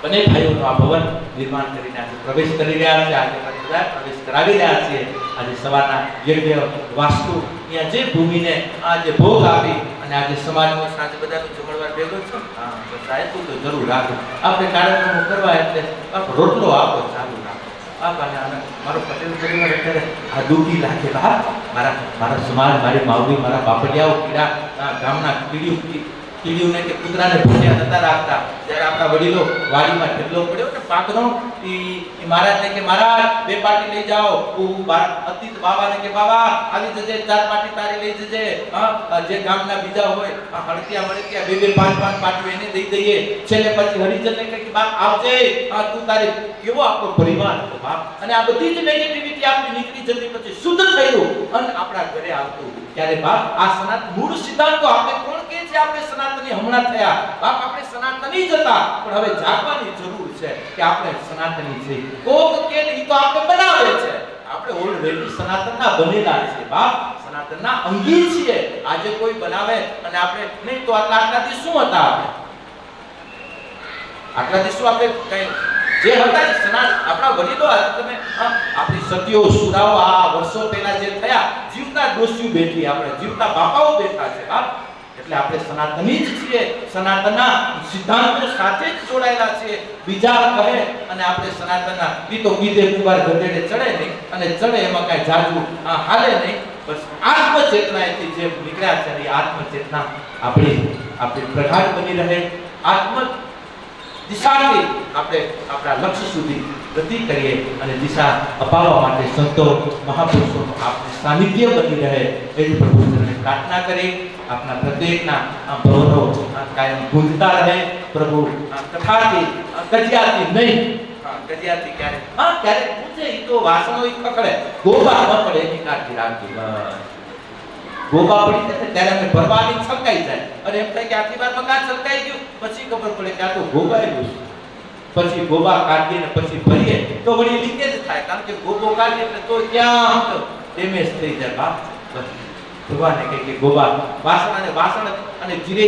Speaker 1: બંને ભાઈઓનું આ ભવન નિર્માણ કરીને આજે પ્રવેશ કરી રહ્યા છે. આજે બધા પ્રવેશ કરાવી રહ્યા છે. આજે સવારના યજ્ઞ વાસ્તુ અહીંયા જે ભૂમિને આજે ભોગ આપી અને આજે સમાજમાં સાંજે બધાનું જમણવાર ભેગો છે. હા બસ આ તો જરૂર રાખો. આપણે કાર્યક્રમો કરવા એટલે રોટલો આપો ચાલુ રાખો. મારો પટેલ પરિવાર અત્યારે આ દુઃખી લાગે. મારા સમાજ, મારી માવડી, મારા બાપડિયાઓ કીડા ગામના કીડીઓને કે કૂતરાને ભૂખ્યા નતા રાખતા. જ્યારે આપણા વડીલો વાડીમાં ઢગલો પડ્યો ને પાકનો, એ મહારાજને કે મહારાજ 2 પાટી લઈ જાઓ. અતીત બાબાને કે બાબા આવી જજે, 4 પાટી તારી લઈ જજે. જે ગામના બીજા હોય હળતિયા મળતિયા 2-2 5-5 પાટીઓ એને દઈ દઈએ. છેલ્લે પછી હરિજનને કહે કે બાપ આવજે, તું તારી કેવો આપણો પરિવાર હતો બાપ. અને આ બધી જ નેગેટિવિટી આપણી નીકળી જતી પછી શુદ્ધ થયું અને આપણા ઘરે આવતું. ત્યારે બાપ આ સનાતન મૂળ સિદ્ધાંતો આપણે કોણ કહે છે આપણે સનાતની હમણાં થયા બાપ. આપણે સનાતની જ હતા પણ હવે જાગવાની જરૂર છે કે આપણે સનાતની છે. કોક કે નહીં તો આપણે બનાવે છે. આપણે ઓલરેડી સનાતનના બનેલા છે બાપ. સનાતનના અંગી છીએ. આજે કોઈ બનાવે અને આપણે નહીં તો આટલા દી શું હતા? આટલા દી શું આપણે કઈ જે હતા સનાતન આપણા વડીલો તમે આપણી સતીઓ સુરાઓ આ વર્ષો પહેલા જે થયા, જીવતા ડોસ્યુ બેઠી, આપણે જીવતા બાપાઓ બેઠા છે બાપ. એટલે આપણે સનાતની જ છીએ. સનાતનના સિદ્ધાંતો સાથે જ જોડાયેલા છીએ. બીજા કહે અને આપણે સનાતનના ગીતો ગીતે કુંવાર ગધેડે ચડે નહીં અને ચડે એમાં કાંઈ જાજુ હાલે નહીં. બસ આત્મચેતનાથી જે નીકળ્યા છે એ આત્મચેતના આપણી પ્રગાઢ બની રહે. આત્મ દિશાથી આપણે આપણા લક્ષ્ય સુધી ગતિ કરીએ અને દિશા અપાવવા માટે સંતો મહાપુરુષોનું આપણે સાનિધ્ય બની રહે એવી પ્રભુને પ્રાર્થના કરી. આપના પ્રત્યેકના ભવનો કાયમ ગુંજતા રહે. પ્રભુ કથાથી કજિયાથી નહીં, કજિયાથી ક્યારેક પૂછે તો વાસણો ખખડે, ગોબા ન પડે એની કાળજી રાખજો. ગોબા પડી જાય ત્યારે અમે ભરવાની છલકાઈ જાય અને એમ થાય કે આટલી વાર મકાન છલકાઈ ગયું. પછી ખબર પડે કે આ તો ગોબાયેલું છે. પછી ગોબા કાઢીએ ને પછી ભરીએ તો વળી લીકેજ થાય. કારણ કે ગોબો કાઢીએ એટલે તો ક્યાં ડેમેજ થઈ જાય બાપ. ભગવાને કહે કે ગોબા વાસણ અને ધીરે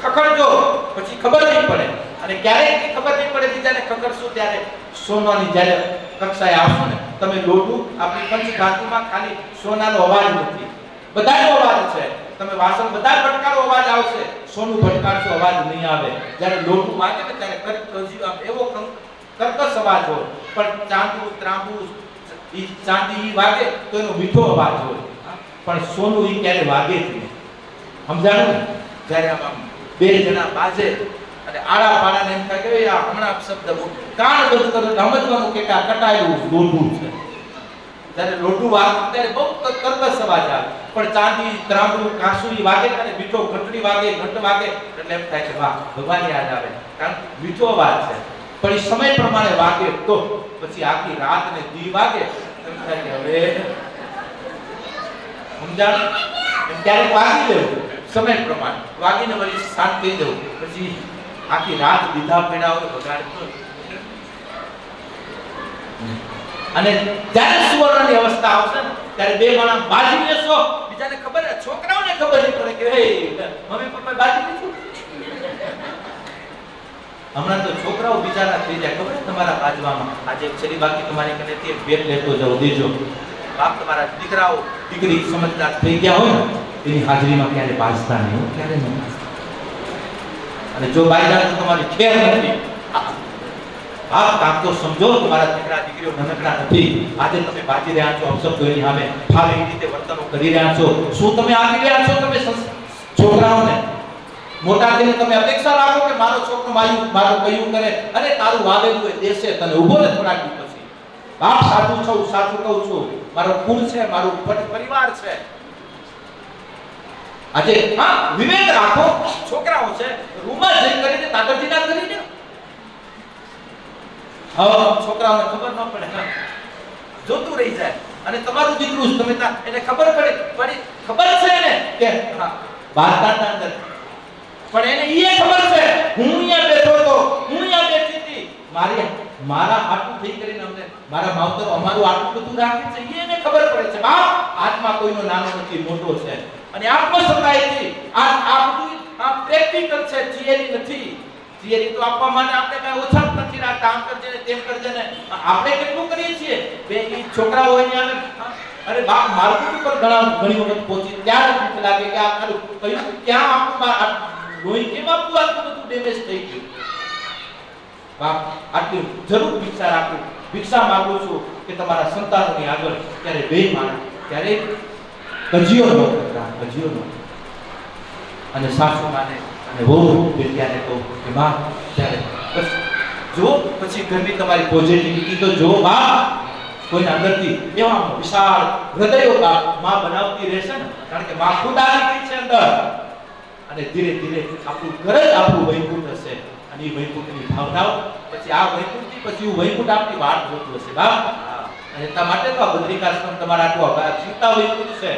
Speaker 1: ખખડજો, પછી ખબર નહીં પડે. અને ક્યારેક ખબર નહીં પડે બીજાને ખખડશું ત્યારે સોનાની જ્યારે કક્ષાએ આવશો ને તમે લોટું આપણી પંચધાતુમાં ખાલી સોનાનો અવાજ નથી, બધાનો અવાજ છે. તમે વાસણ બધા ભટકારો અવાજ આવશે, સોનું ભટકારશો અવાજ નહીં આવે. જ્યારે લોટું વાગે ને ત્યારે એવો કર્કશ અવાજ હોય. પણ ચાંદુ ત્રાંબુ ચાંદી વાગે તો એનો મીઠો અવાજ હોય. પણ સોનું ઈ ક્યારે વાગે જ નહીં. સમજાણું? જ્યારે આમ 2 જણા બાજે અને આડા પાડાને એમ થાય કે આ હમણાં શબ્દ કાન બંધ કરો સમજવાનું કે આ કટાયેલું લોઢું છે. જ્યારે લોઢું વાગે ત્યારે બહુ કર્કશ અવાજ આવે. પણ ચાંદી ત્રાંબુ કાંસુરી વાગે અને મીઠો ઘંટડી વાગે ઘંટ વાગે એટલે એમ થાય કે વાહ ભગવાન યાદ આવે. કારણ મીઠો અવાજ છે પણ એ સમય પ્રમાણે વાગે તો પછી આખી રાત ને દી વાગે એમ થાય કે હવે સમજાણ એમ ક્યારેક વાગી લેવું સમય પ્રમાણે વાગીને વળી શાંત થઈ જવું. પછી આખી રાત દીધા પીડા હોય વગાડતો. અને જ્યારે સુવર્ણની અવસ્થા આવશે ને ત્યારે 2 માણસ બાજી લેશો, બીજાને ખબર, છોકરાઓને ખબર નહીં પડે કે હે મમ્મી પપ્પા બાજી લીધું. હમણાં તો છોકરાઓ બિચારા થઈ જાય ખબર તમારા બાજવામાં. આજે છેલ્લી બાકી તમારી કનેથી ભેટ લેતો જાવ દેજો. બાપ તમારા દીકરાઓ દીકરી સમજદાર થઈ ગયા હોય ને એની હાજરીમાં ક્યારે બાજતા નહીં, ક્યારે નહીં બાજતા. અને જો બાઈ જાય તો તમારી ખેર નથી. બાપ કામ તો સમજો તમારા દીકરા દીકરીઓ નનકડા નથી. આજે તમે બાજી રહ્યા છો, અપશબ્દોની સામે ફાવે એ રીતે વર્તનો કરી રહ્યા છો. શું તમે આપી રહ્યા છો તમે છોકરાઓને? મોટા થઈને તમે અપેક્ષા રાખો કે મારો છોકરો મારું કયું કરે અને તારું વાવેલું એ દેશે તને ઊભો ને થોડા દિવસ પછી. બાપ સાચું કહું છું, મારો કુળ છે, મારું પરિવાર છે. આજે વિવેક રાખો. છોકરાઓ છે રૂમમાં જઈ કરીને તાકરજી ના કરીને છોકરાઓને ખબર ન પડે, જોતું રહી જાય. અને તમારું દીકરું તમે એને ખબર પડી ખબર છે ને કે ભારતના અંદર પણ એને એ ખબર છે હું અહીંયા બેઠો હતો, હું અહીંયા બેઠી હતી, મારા આટલું થઈ કરીને અમને મારા માવતરો અમારું આટલું બધું રાખે છે એને ખબર પડે છે. બાપ આત્મા કોઈનો નાનો નથી, મોટો છે. અને આત્મસત્તાથી આ બધું પ્રેક્ટિકલ છે, થિયરી નથી. થિયરી તો આપવા માટે આપણે કઈ ઓછા નથી રાખતા, આમ કરજે ને તેમ કરજે ને. આપણે કેટલું કરીએ છીએ બે ઈ છોકરાઓ હોય ને અરે બાપ માર્કેટ ઉપર ઘણી વખત પહોંચી ત્યારે ભૂખ લાગે કે આ કરું કયું ક્યાં આપણું લોહી કેમ આપવું આટલું બધું ડેમેજ થઈ ગયું. બાપ આટલી જરૂર ભિક્ષા માંગુ છું કે તમારા સંતાનોની આગળ ત્યારે બે માણસ ત્યારે કજિયો ન કરતા, કજિયો ન. અને સાસુ માને અને વહુ બેટિયાને કહું કે માં ત્યારે બસ જો પછી ઘરની તમારી પોઝિટિવિટી તો જો માં કોઈના અંદરથી એવા વિશાળ હૃદયો માં બનાવતી રહેશે ને, કારણ કે માં ખુદ આવી ગઈ છે અંદર. અને ધીરે ધીરે આપણું ઘર જ આપણું વૈકુંઠ હશે. અને એ વૈકુંઠની ભાવનાઓ પછી આ વૈકુંઠથી પછી વૈકુંઠ આપણી વાટ જોતું હશે બાપ. અને એટલા માટે તો આ બદ્રિકાશ્રમ તમારા આટલું ચિંતા વૈકુંઠ છે.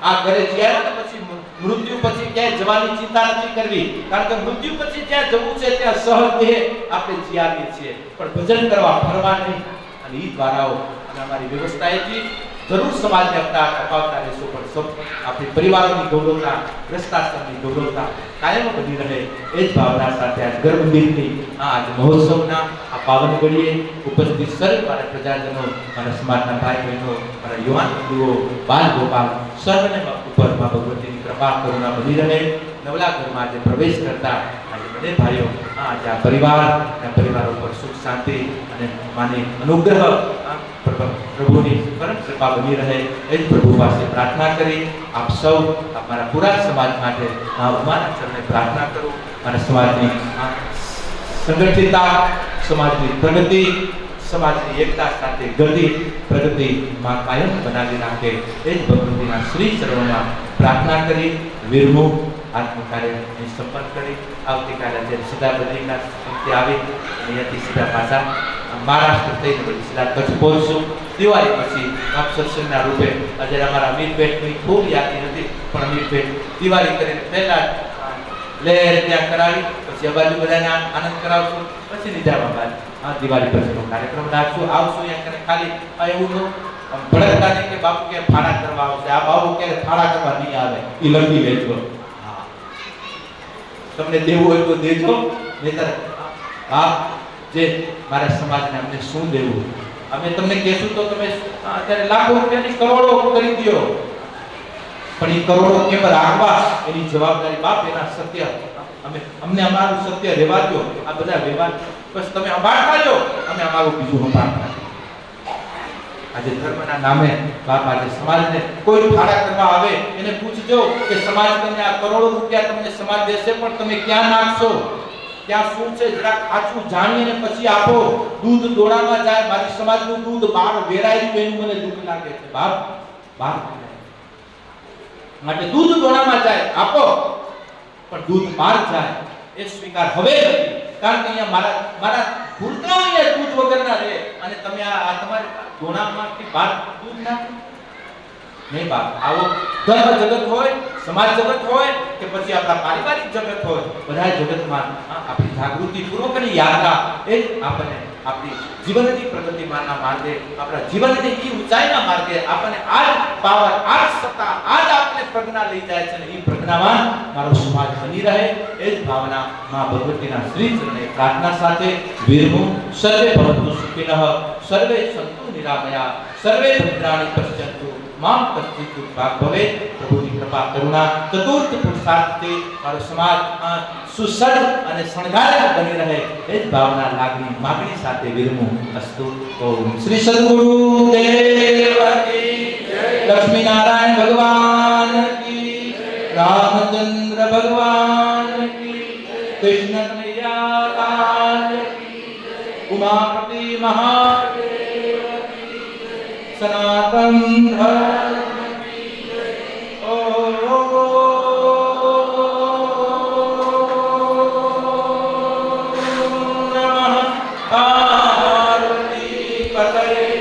Speaker 1: આ ઘરે જ્યાં ને પછી મૃત્યુ પછી ક્યાંય જવાની ચિંતા નથી કરવી, કારણ કે મૃત્યુ પછી જ્યાં જવું છે ત્યાં સહદેહ આપણે જીવીએ છીએ, પણ ભજન કરવા ફરવા નહીં. અને ઈ દ્વારાઓ અને અમારી વ્યવસ્થાએથી જરૂર સમાજને અપાવતા રહેશું, પણ સૌ આપણી પરિવારોની ગૌરવતા, ભ્રષ્ટાચારની ગૌરવતા કાયમ બની રહે એ જ ભાવના સાથે આજ ગર્ભમંદિરની આજ મહોત્સવના આ પાવન ઘડીએ ઉપસ્થિત સર્વ મારા પ્રજાજનો, મારા સમાજના ભાઈ બહેનો, મારા યુવાન બંધુઓ, બાલ ગોપાલ સર્વને ઉપર મા ભગવતીની કૃપા કરુણા બની રહે. નવલા ઘરમાં આજે પ્રવેશ કરતા આજે બંને ભાઈઓ આજે આ પરિવારો પર સુખ શાંતિ અને માની અનુગ્રહ પ્રભુની પરમ કૃપા બની રહે એ જ પ્રભુ પાસે પ્રાર્થના કરી આપ સૌ મારા પૂરા સમાજ માટે ઉમાના ચરણે પ્રાર્થના કરું. મારા સમાજની સંગઠિતતા, સમાજની પ્રગતિ, સમાજની એકતા સાથે ગતિ પ્રગતિ માં કાયમ બનાવી રાખે એ જ ભગવતીના શ્રી ચરણોમાં પ્રાર્થના કરી વિરમું આત્મકાર્યને સંપન્ન કરી આવતીકાલે જે સીધા બદ્રિકાશ્રમથી આવી અહીંયાથી સીધા પાછા મહારાષ્ટ્ર થઈને પછી સીધા કચ્છ પહોંચશું. દિવાળી પછી આપ સત્સંગના રૂપે આજે અમારા અમીરપેટની ખૂબ યાદી નથી, પણ અમીરપેટ દિવાળી કરીને પહેલા લહેર ત્યાં કરાવી પછી આ બાજુ બધાને આનંદ કરાવશું, પછી નિજામાબાદ દિવાળી પછીનો કાર્યક્રમ રાખશું. આવશું અહીંયા ખાલી એવું ભડકતા નહીં કે બાપુ કે ફાળા કરવા આવશે, આ બાપુ કે ફાળા કરવા નહીં આવે, એ લખી લેજો. તમને દેવું હોય તો દેજો, નહીતર હા જે મારા સમાજને અમને શું દેવું અમે તમને કહેશું તો તમે અત્યારે લાખો રૂપિયાની કરોડો કરી દો, પણ એ કરોડો કેમ રાખવા એની જવાબદારી બાપ એના સત્ય અમને અમારું સત્ય રહેવા દો. આ બધા વ્યવહાર બસ તમે સંભાળતા જો, અમે અમારું બીજું સંભાળતા. આજે ધર્મના નામે બાપ આજે સમાજને કોઈ ફાળા કરવા આવે એને પૂછજો કે સમાજ તમને આ કરોડો રૂપિયા તમને સમાજ દેશે, પણ તમે ક્યાં નાખશો, ત્યાં શું છે જરા આછું જાણીને પછી આપો. દૂધ દોડામાં જાય, મારી સમાજનું દૂધ બહાર વેરાયું એનું મને દુઃખ લાગે છે બાપ. માટે દૂધ દોડામાં જાય આપો, પણ દૂધ બહાર જાય એ સ્વીકાર હવે નથી, કારણ કે અહીંયા મારા ભૂલકાઓ અહીંયા દૂધ વગરના રહે અને તમે આ તમારે દોણામાંથી બહાર દૂધ નાખો નહીં બાપ. આવો ધર્મ જગત હોય, સમાજ જગત હોય કે પછી આપણા પારિવારિક જગત હોય, બધા જગતમાં આપણી જાગૃતિ પૂર્વકની યાત્રા એ જ આપણને આપણી જીવનની પ્રગતિમાંના માર્ગે, આપણા જીવનની ઈ ઊંચાઈના માર્ગે આપણને આજ પાવર, આજ સત્તા, આજ આપણે પ્રજ્ઞા લઈ જાય છે. એ પ્રજ્ઞાવાન મારો સમાજ બની રહે એ જ ભાવના માં ભગવતીના શ્રી ચરણે પ્રાર્થના સાથે વિરમું. સર્વે ભવન્તુ સુખિનઃ, સર્વે સન્તુ નિરામયા, સર્વે ભદ્રાણિ પશ્યન્તુ મામ કશ્ચિત દુઃખભાગ ભવેત. પ્રભુની કૃપા કરુણા ચતુર્થ પુરુષાર્થથી મારો સમાજ સુસજ્જ અને શણગારેલો બની રહે એ જ ભાવના લાગણી માગણી સાથે વિરમું. અસ્તુ. ઓમ શ્રી સદગુરુ દેવ કી જય, લક્ષ્મી નારાયણ ભગવાન કી, રામચંદ્ર ભગવાન કી, કૃષ્ણ કનૈયા લાલ કી, ઉમાપતિ મહાદેવ કી, સનાતન ધર્મ કી જય. પાર્વતી પતયે